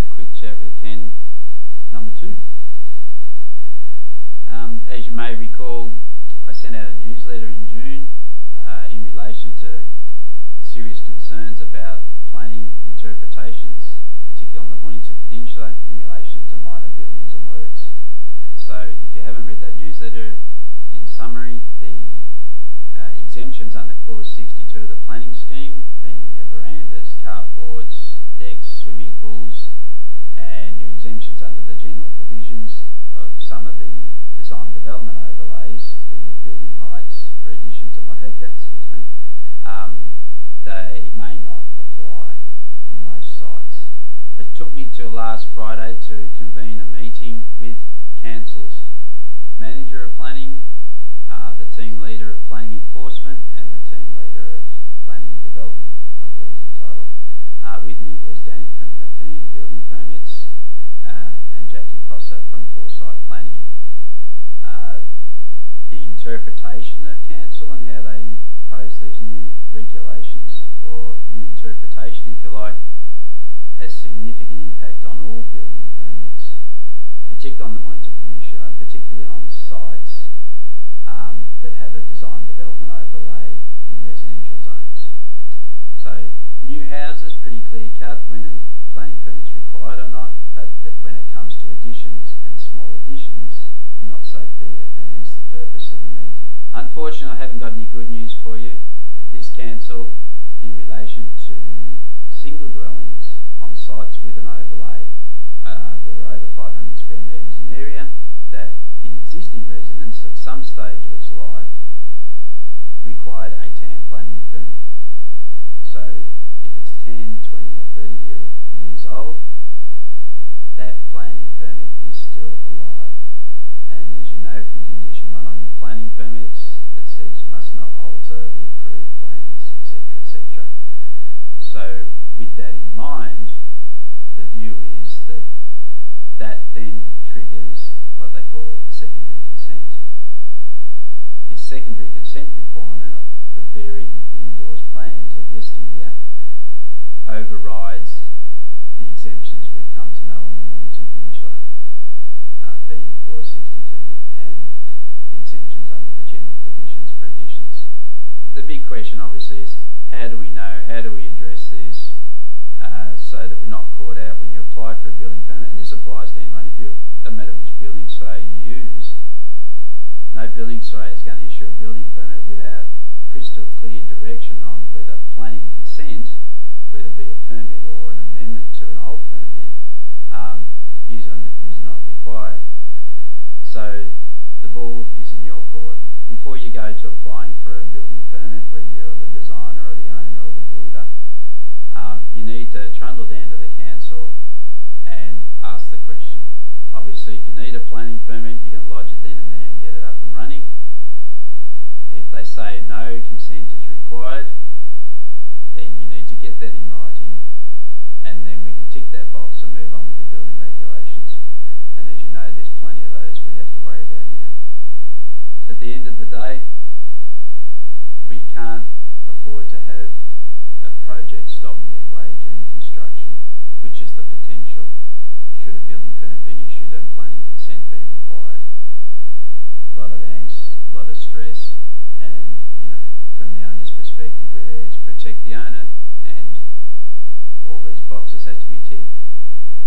quick chat with Ken number 2. As you may recall, I sent out a newsletter in June in relation to serious concerns about planning interpretations, particularly on the Mornington Peninsula, in relation to minor buildings and works. So if you haven't read that newsletter, in summary, the exemptions under Clause 62 of the planning scheme, being your verandas, carports, decks, swimming pools, and your exemptions under the general provisions of some of the design development overlays for your building heights, for additions and what have you, they may not apply on most sites. It took me till last Friday to convene a meeting with Council's Manager of Planning, the Team Leader of Planning Enforcement, and the Team Leader of Planning Development, I believe is the title. With me was Danny from Nepean Building Permits and Jackie Prosser from Foresight Planning. The interpretation of Council and how they impose these new regulations, or new interpretation if you like, has significant impact on all building permits, particularly on the Mornington Peninsula and particularly on sites that have a design development overlay in residential zones. So new houses, pretty clear cut when a planning permit's required or not, but when it comes to additions and small additions, not so clear, and hence the purpose of the meeting. Unfortunately, I haven't got any good news for you. This Council, in relation to single dwellings on sites with an overlay that are over 500 square metres in area, that the existing residence at some stage of its life required a town planning permit. So if it's 10, 20 or 30 years old, that planning permit is still alive. And as you know from condition 1 on your planning permits, it says must not alter the approved plans, etc, etc. So with that in mind, the view is that that then triggers what they call a secondary consent. This secondary consent requirement for varying the endorsed plans of yesteryear overrides the exemptions we've come to know on the Mornington Peninsula, being Clause 62 and the exemptions under the general provisions for additions. The big question obviously is, how do we know, how do we address this so that we're not caught out when you apply for a building permit? And this applies to anyone. Doesn't matter which building surveyor you use, no building surveyor is going to issue a building permit without crystal clear direction on whether planning consent, whether it be a permit or an amendment to an old permit, is not required. So the ball is in your court. Before you go to applying for a building permit, whether you're the designer or the owner or the builder, you need to trundle down to the council and ask the question. Obviously, if you need a planning permit, you can lodge it then and there and get it up and running. If they say no consent is required, then you need to get that in writing, and then we can tick that box and move on with the building regulations. And as you know, there's plenty of those we have to worry about now. At the end of the day, we can't afford to have a project stop midway during construction, which is the potential should a building permit be issued and planning consent be required. A lot of angst, a lot of stress, and from the owner's perspective, we're there to protect the owner, and all these boxes have to be ticked.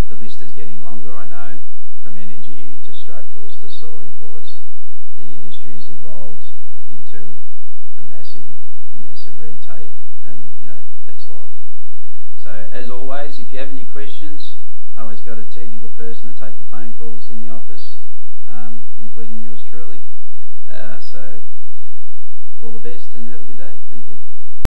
The list is getting longer, I know, from energy to structurals to soil reports. The industry's evolved into a massive mess of red tape, and that's life. So as always, if you have any questions, I always got a technical person to take the phone calls in the office, including yours truly. So all the best and have a good day.